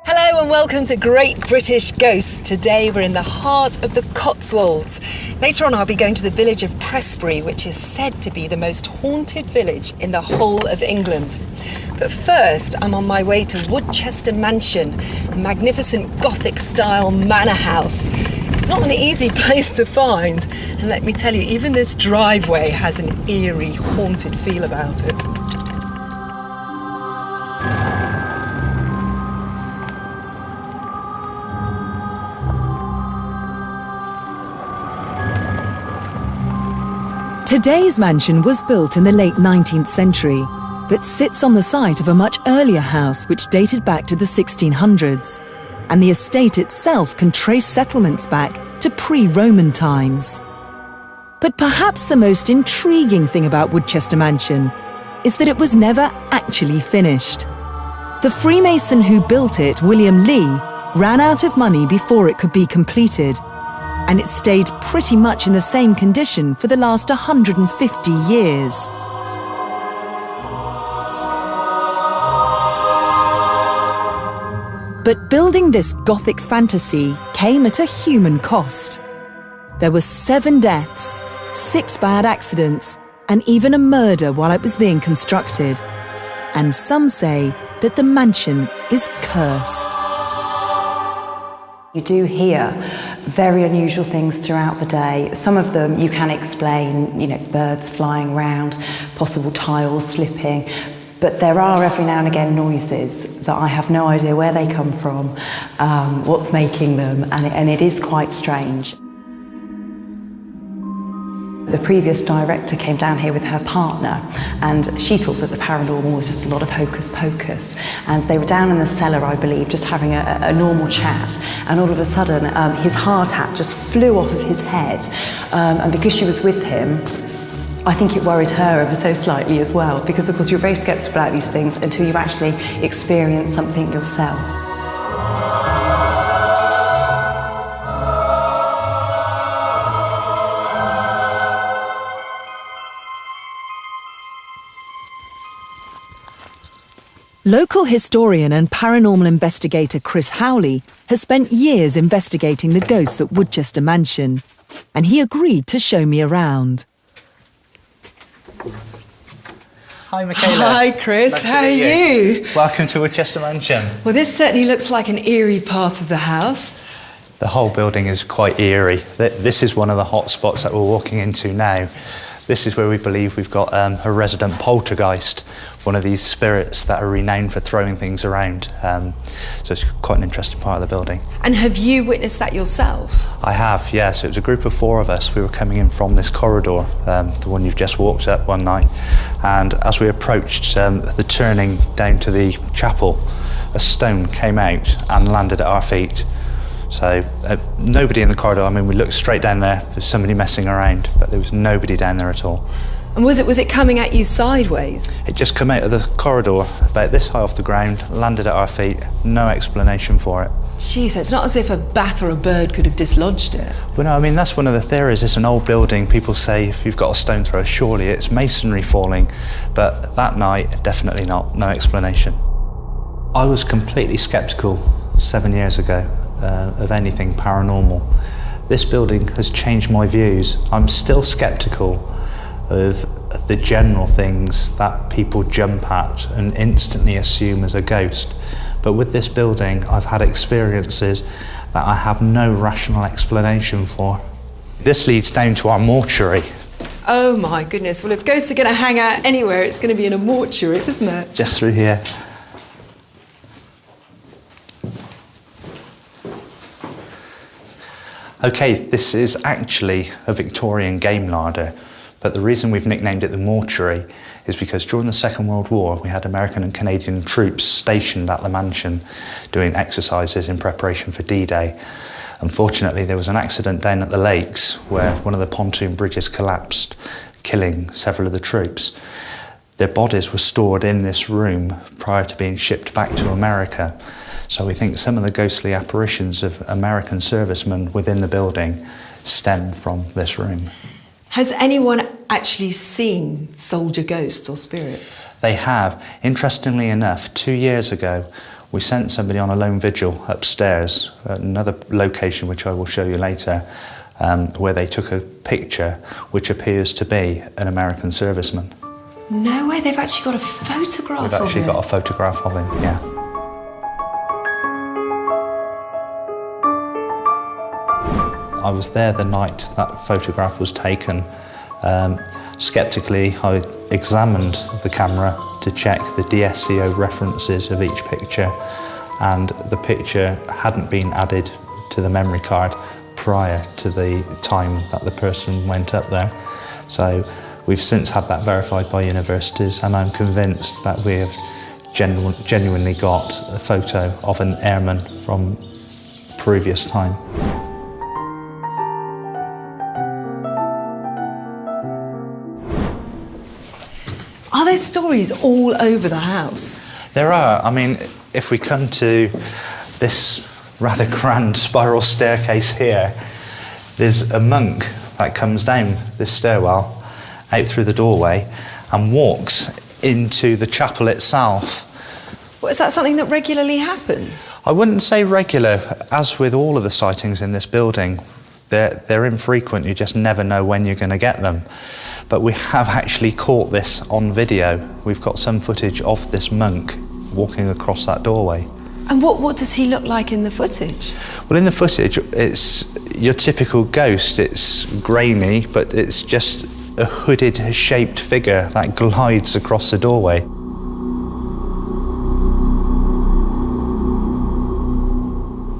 Hello and welcome to Great British Ghosts. Today we're in the heart of the Cotswolds. Later on I'll be going to the village of Prestbury, which is said to be the most haunted village in the whole of England. But first I'm on my way to Woodchester Mansion, a magnificent Gothic-style manor house. It's not an easy place to find, and let me tell you, even this driveway has an eerie, haunted feel about it. Today's mansion was built in the late 19th century, but sits on the site of a much earlier house which dated back to the 1600s, and the estate itself can trace settlements back to pre-Roman times. But perhaps the most intriguing thing about Woodchester Mansion is that it was never actually finished. The Freemason who built it, William Lee, ran out of money before it could be completed, and it stayed pretty much in the same condition for the last 150 years. But building this Gothic fantasy came at a human cost. There were 7 deaths, 6 bad accidents, and even a murder while it was being constructed. And some say that the mansion is cursed. You do hear very unusual things throughout the day. Some of them you can explain, birds flying around, possible tiles slipping, but there are every now and again noises that I have no idea where they come from, what's making them, and it is quite strange. The previous director came down here with her partner, and she thought that the paranormal was just a lot of hocus pocus. And they were down in the cellar, I believe, just having a normal chat. And all of a sudden, his hard hat just flew off of his head. And because she was with him, I think it worried her ever so slightly as well. Because, of course, you're very sceptical about these things until you actually experience something yourself. Local historian and paranormal investigator Chris Howley has spent years investigating the ghosts at Woodchester Mansion, and he agreed to show me around. Hi Michaela. Hi Chris, nice how are you? Welcome to Woodchester Mansion. Well, this certainly looks like an eerie part of the house. The whole building is quite eerie. This is one of the hot spots that we're walking into now. This is where we believe we've got a resident poltergeist, one of these spirits that are renowned for throwing things around. So it's quite an interesting part of the building. And have you witnessed that yourself? I have, yes. It was a group of 4 of us. We were coming in from this corridor, the one you've just walked up one night. And as we approached the turning down to the chapel, a stone came out and landed at our feet. So nobody in the corridor. I mean, we looked straight down there. There's somebody messing around, but there was nobody down there at all. And was it coming at you sideways? It just came out of the corridor, about this high off the ground, landed at our feet. No explanation for it. Jeez, it's not as if a bat or a bird could have dislodged it. Well, no, I mean, that's one of the theories. It's an old building. People say if you've got a stone throw, surely it's masonry falling. But that night, definitely not. No explanation. I was completely sceptical 7 years ago of anything paranormal. This building has changed my views. I'm still sceptical of the general things that people jump at and instantly assume as a ghost. But with this building, I've had experiences that I have no rational explanation for. This leads down to our mortuary. Oh my goodness, well if ghosts are going to hang out anywhere, it's going to be in a mortuary, isn't it? Just through here. Okay, this is actually a Victorian game larder, but the reason we've nicknamed it the mortuary is because during the Second World War we had American and Canadian troops stationed at the mansion doing exercises in preparation for D-Day. Unfortunately, there was an accident down at the lakes where one of the pontoon bridges collapsed, killing several of the troops. Their bodies were stored in this room prior to being shipped back to America. So we think some of the ghostly apparitions of American servicemen within the building stem from this room. Has anyone actually seen soldier ghosts or spirits? They have. Interestingly enough, 2 years ago, We sent somebody on a lone vigil upstairs, at another location which I will show you later, where they took a picture which appears to be an American serviceman. No way, they've actually got a photograph of him? We've actually got a photograph of him, yeah. I was there the night that photograph was taken. Sceptically, I examined the camera to check the DSCO references of each picture, and the picture hadn't been added to the memory card prior to the time that the person went up there. So we've since had that verified by universities, and I'm convinced that we have genuinely got a photo of an airman from previous time. Are there stories all over the house? There are. I mean, if we come to this rather grand spiral staircase here, there's a monk that comes down this stairwell out through the doorway and walks into the chapel itself. Well, is that something that regularly happens? I wouldn't say regular. As with all of the sightings in this building, they're infrequent. You just never know when you're going to get them. But we have actually caught this on video. We've got some footage of this monk walking across that doorway. And what does he look like in the footage? Well, in the footage, it's your typical ghost. It's grainy, but it's just a hooded, shaped figure that glides across the doorway.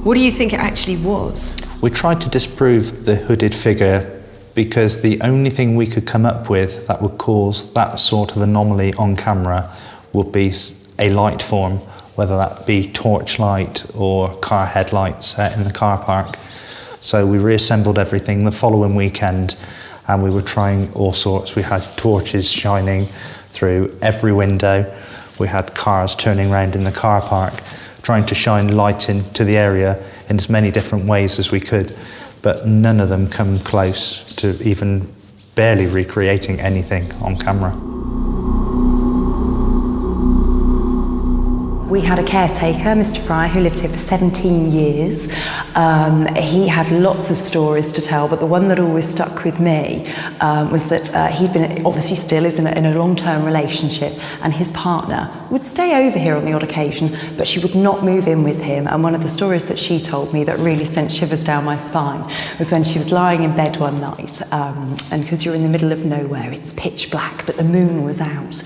What do you think it actually was? We tried to disprove the hooded figure because the only thing we could come up with that would cause that sort of anomaly on camera would be a light form, whether that be torchlight or car headlights set in the car park. So we reassembled everything the following weekend, and we were trying all sorts. We had torches shining through every window. We had cars turning around in the car park, trying to shine light into the area in as many different ways as we could, but none of them come close to even barely recreating anything on camera. We had a caretaker, Mr. Fry, who lived here for 17 years. He had lots of stories to tell, but the one that always stuck with me was that he'd been, obviously still is in a long-term relationship, and his partner would stay over here on the odd occasion, but she would not move in with him. And one of the stories that she told me that really sent shivers down my spine was when she was lying in bed one night, and because you're in the middle of nowhere, it's pitch black, but the moon was out.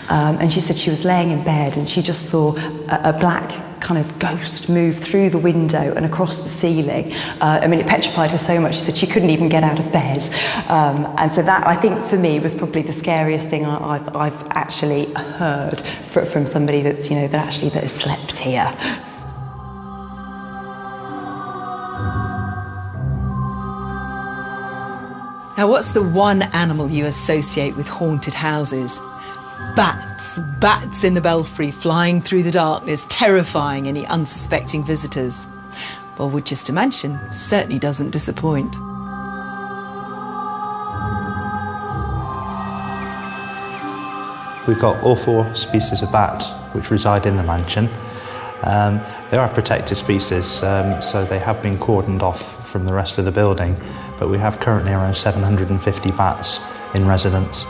And she said she was laying in bed and she just saw a black kind of ghost move through the window and across the ceiling. I mean, it petrified her so much, she said she couldn't even get out of bed. And so that, I think, for me, was probably the scariest thing I've actually heard from somebody that's, you know, that has slept here. Now, what's the one animal you associate with haunted houses? Bats. Bats in the belfry, flying through the darkness, terrifying any unsuspecting visitors. Well, Woodchester Mansion certainly doesn't disappoint. We've got all 4 species of bat which reside in the mansion. They are protected species, so they have been cordoned off from the rest of the building, but we have currently around 750 bats in residence.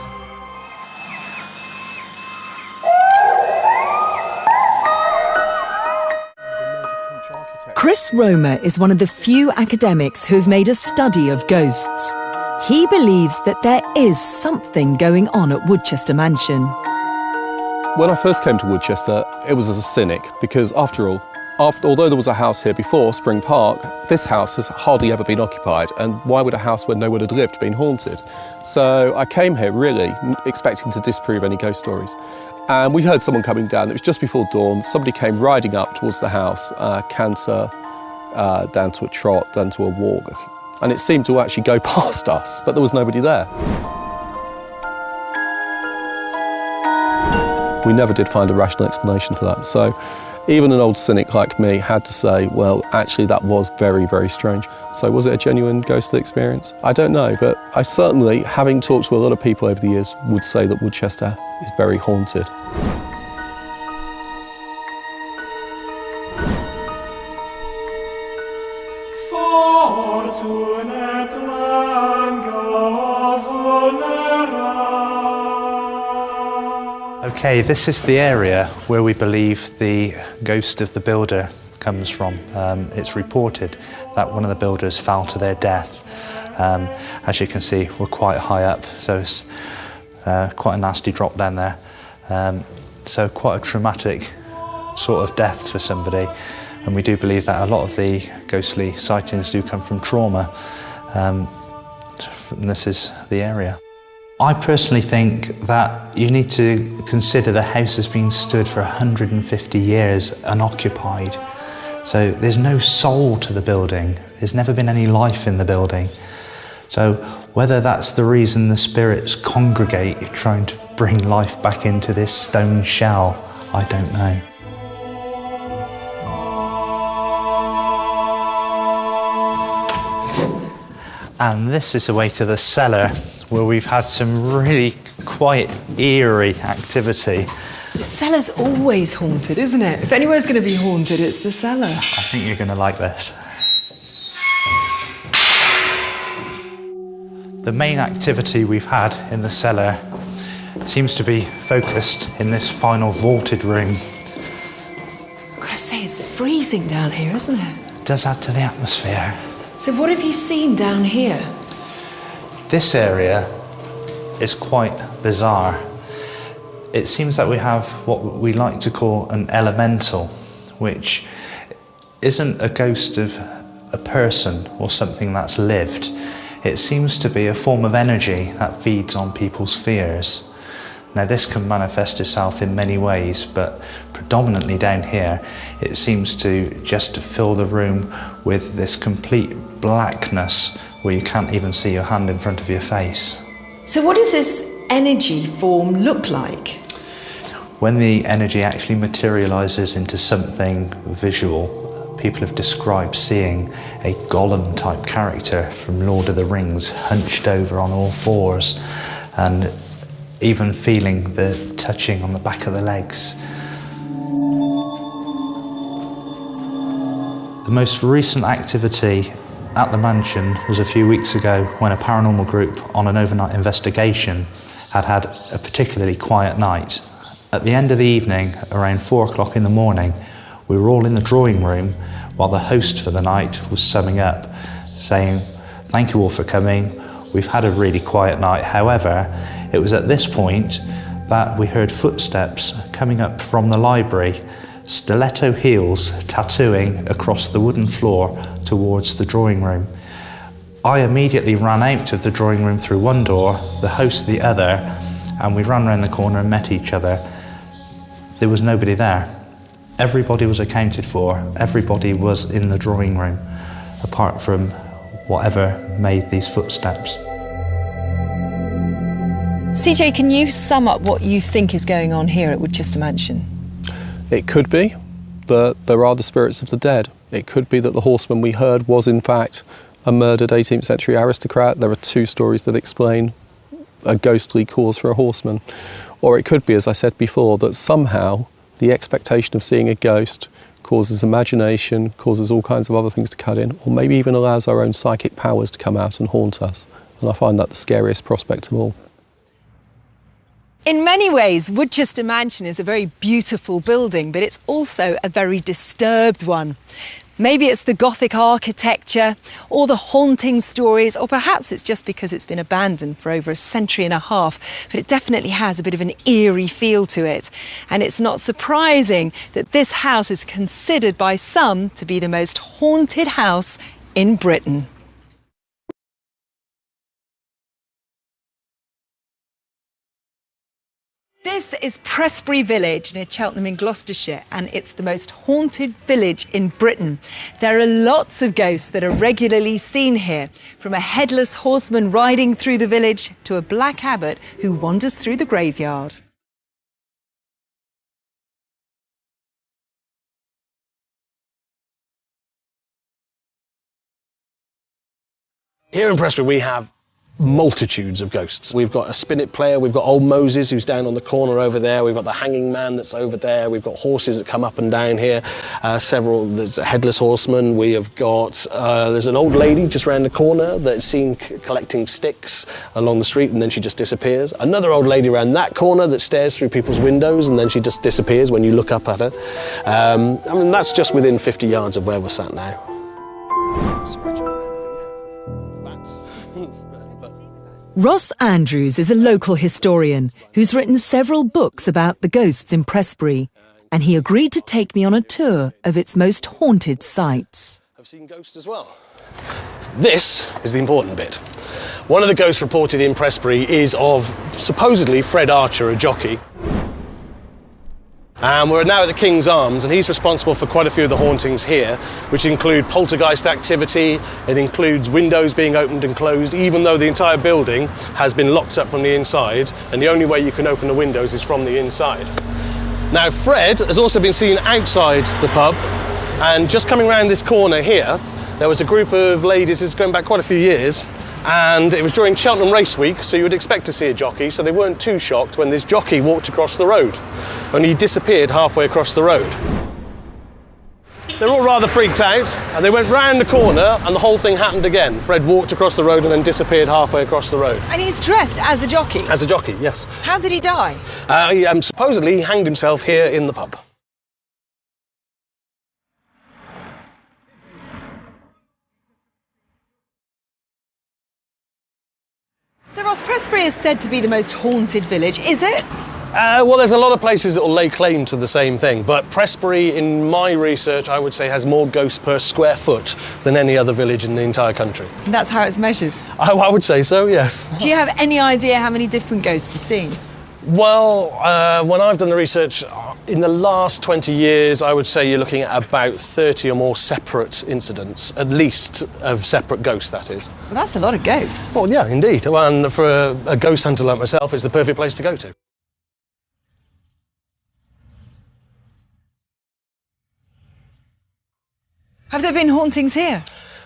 C.j.Romer is one of the few academics who have made a study of ghosts. He believes that there is something going on at Woodchester Mansion. When I first came to Woodchester, it was as a cynic, because after all, although there was a house here before, Spring Park, this house has hardly ever been occupied, and why would a house where no one had lived been haunted? So I came here really expecting to disprove any ghost stories. And we heard someone coming down. It was just before dawn. Somebody came riding up towards the house, canter, down to a trot, down to a walk. And it seemed to actually go past us, but there was nobody there. We never did find a rational explanation for that. So even an old cynic like me had to say, well, actually that was very, very strange. So was it a genuine ghostly experience? I don't know, but I certainly, having talked to a lot of people over the years, would say that Woodchester is very haunted. Okay, this is the area where we believe the ghost of the builder comes from. It's reported that one of the builders fell to their death. As you can see, we're quite high up, so it's quite a nasty drop down there. So quite a traumatic sort of death for somebody, and we do believe that a lot of the ghostly sightings do come from trauma. And this is the area. I personally think that you need to consider the house has been stood for 150 years unoccupied. So there's no soul to the building. There's never been any life in the building. So whether that's the reason the spirits congregate trying to bring life back into this stone shell, I don't know. And this is the way to the cellar, where we've had some really quite eerie activity. The cellar's always haunted, isn't it? If anywhere's going to be haunted, it's the cellar. I think you're going to like this. The main activity we've had in the cellar seems to be focused in this final vaulted room. I've got to say, it's freezing down here, isn't it? It does add to the atmosphere. So what have you seen down here? This area is quite bizarre. It seems that we have what we like to call an elemental, which isn't a ghost of a person or something that's lived. It seems to be a form of energy that feeds on people's fears. Now this can manifest itself in many ways, but predominantly down here, it seems to just fill the room with this complete blackness where you can't even see your hand in front of your face. So what does this energy form look like? When the energy actually materialises into something visual, people have described seeing a golem type character from Lord of the Rings hunched over on all fours and even feeling the touching on the back of the legs. The most recent activity at the mansion was a few weeks ago when a paranormal group on an overnight investigation had a particularly quiet night. At the end of the evening, around 4 o'clock in the morning, we were all in the drawing room while the host for the night was summing up, saying, "Thank you all for coming. We've had a really quiet night." However, it was at this point that we heard footsteps coming up from the library, stiletto heels tattooing across the wooden floor towards the drawing room. I immediately ran out of the drawing room through one door, the host the other, and we ran round the corner and met each other. There was nobody there. Everybody was accounted for. Everybody was in the drawing room, apart from whatever made these footsteps. CJ, can you sum up what you think is going on here at Woodchester Mansion? It could be that there are the spirits of the dead. It could be that the horseman we heard was in fact a murdered 18th century aristocrat. There are two stories that explain a ghostly cause for a horseman. Or it could be, as I said before, that somehow the expectation of seeing a ghost causes imagination, causes all kinds of other things to cut in, or maybe even allows our own psychic powers to come out and haunt us. And I find that the scariest prospect of all. In many ways, Woodchester Mansion is a very beautiful building, but it's also a very disturbed one. Maybe it's the Gothic architecture, or the haunting stories, or perhaps it's just because it's been abandoned for over a century and a half, but it definitely has a bit of an eerie feel to it. And it's not surprising that this house is considered by some to be the most haunted house in Britain. This is Prestbury village near Cheltenham in Gloucestershire, and it's the most haunted village in Britain. There are lots of ghosts that are regularly seen here, from a headless horseman riding through the village to a black abbot who wanders through the graveyard. Here in Prestbury we have multitudes of ghosts. We've got a spinet player, we've got old Moses who's down on the corner over there, we've got the hanging man that's over there, we've got horses that come up and down here, there's a headless horseman, we have got, there's an old lady just round the corner that's seen collecting sticks along the street and then she just disappears. Another old lady around that corner that stares through people's windows and then she just disappears when you look up at her. I mean, that's just within 50 yards of where we're sat now. Ross Andrews is a local historian who's written several books about the ghosts in Prestbury, and he agreed to take me on a tour of its most haunted sites. I've seen ghosts as well. This is the important bit. One of the ghosts reported in Prestbury is of supposedly Fred Archer, a jockey. And we're now at the King's Arms, and he's responsible for quite a few of the hauntings here, which include poltergeist activity. It includes windows being opened and closed, even though the entire building has been locked up from the inside, and the only way you can open the windows is from the inside. Now, Fred has also been seen outside the pub, and just coming around this corner here, there was a group of ladies, this is going back quite a few years, and it was during Cheltenham Race Week, so you would expect to see a jockey, so they weren't too shocked when this jockey walked across the road. Only he disappeared halfway across the road. They're all rather freaked out, and they went round the corner, and the whole thing happened again. Fred walked across the road and then disappeared halfway across the road. And he's dressed as a jockey? As a jockey, yes. How did he die? Supposedly he hanged himself here in the pub. So Ross, Prestbury is said to be the most haunted village, is it? Well, there's a lot of places that will lay claim to the same thing, but Prestbury, in my research, I would say has more ghosts per square foot than any other village in the entire country. And that's how it's measured? I would say so, yes. Do you have any idea how many different ghosts you've seen? Well, when I've done the research, in the last 20 years, I would say you're looking at about 30 or more separate incidents, at least of separate ghosts, that is. Well, that's a lot of ghosts. Well, yeah, indeed. Well, and for a ghost hunter like myself, it's the perfect place to go to. Have there been hauntings here?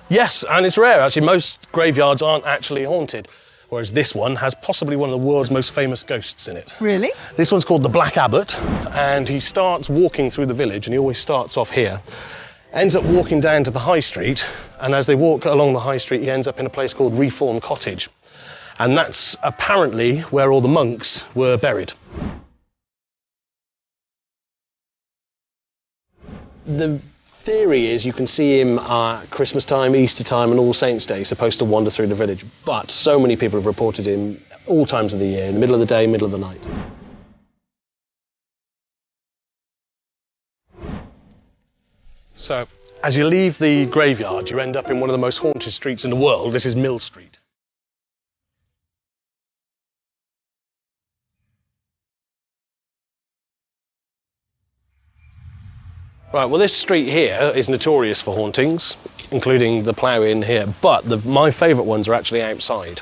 Yes, and it's rare, actually. Most graveyards aren't actually haunted, whereas this one has possibly one of the world's most famous ghosts in it. Really? This one's called the Black Abbot, and he starts walking through the village, and he always starts off here. Ends up walking down to the high street, and as they walk along the high street, he ends up in a place called Reform Cottage. And that's apparently where all the monks were buried. The theory is you can see him at Christmas time, Easter time and All Saints' Day, supposed to wander through the village, but so many people have reported him all times of the year, in the middle of the day, middle of the night. So, as you leave the graveyard, you end up in one of the most haunted streets in the world. This is Mill Street. Right, well, this street here is notorious for hauntings, including the Plough Inn here, but my favourite ones are actually outside.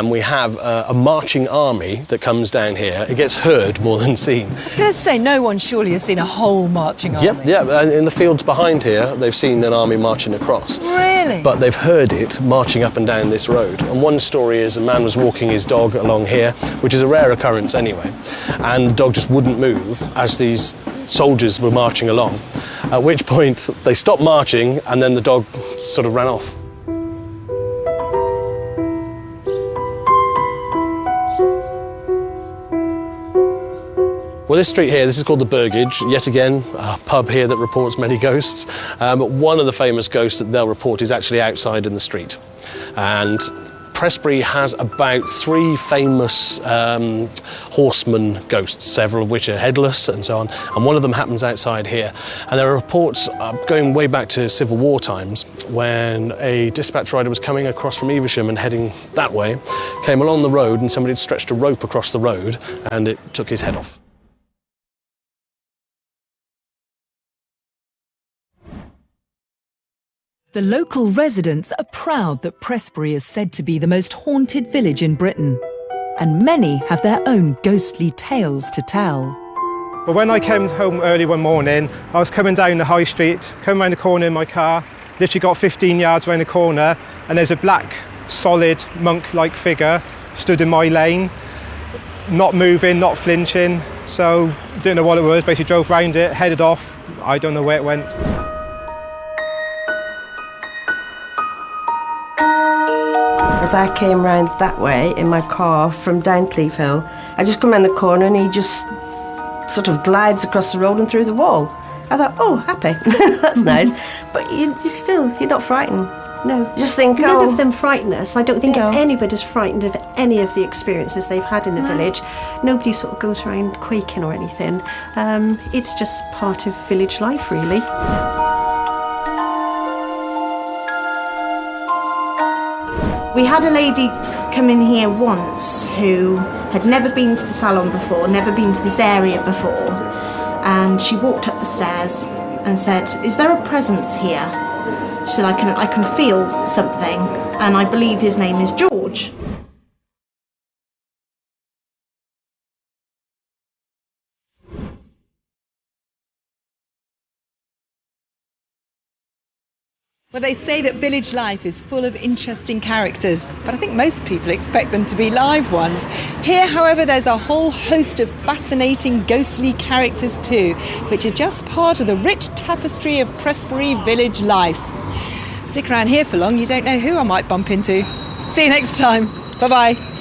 We have a marching army that comes down here. It gets heard more than seen. I was going to say, no one surely has seen a whole marching army. Yeah, and in the fields behind here, they've seen an army marching across. Really? But they've heard it marching up and down this road. And one story is a man was walking his dog along here, which is a rare occurrence anyway, and the dog just wouldn't move as these soldiers were marching along, at which point they stopped marching and then the dog sort of ran off. Well, this street here, this is called the Burgage, yet again, a pub here that reports many ghosts, but one of the famous ghosts that they'll report is actually outside in the street. And Prestbury has about 3 famous horseman ghosts, several of which are headless and so on, and one of them happens outside here. And there are reports going way back to Civil War times when a dispatch rider was coming across from Evesham and heading that way, came along the road and somebody had stretched a rope across the road and it took his head off. The local residents are proud that Prestbury is said to be the most haunted village in Britain, and many have their own ghostly tales to tell. But when I came home early one morning, I was coming down the high street, coming around the corner in my car, literally got 15 yards around the corner, and there's a black solid monk-like figure stood in my lane, not moving, not flinching. So didn't know what it was, basically drove round it, headed off. I don't know where it went. As I came round that way in my car from down Cleeve Hill, I just come around the corner and he just sort of glides across the road and through the wall. I thought, oh, happy, that's nice. But you're not frightened. No, you just think, None of them frighten us. I don't think No. anybody's frightened of any of the experiences they've had in the village. Nobody sort of goes around quaking or anything. It's just part of village life, really. We had a lady come in here once who had never been to the salon before, never been to this area before, and she walked up the stairs and said, "Is there a presence here?" She said, I can feel something, and I believe his name is George. Well, they say that village life is full of interesting characters, but I think most people expect them to be Live ones. Here, however, there's a whole host of fascinating ghostly characters too, which are just part of the rich tapestry of Prestbury village life. Stick around here for long, you don't know who I might bump into. See you next time. Bye-bye.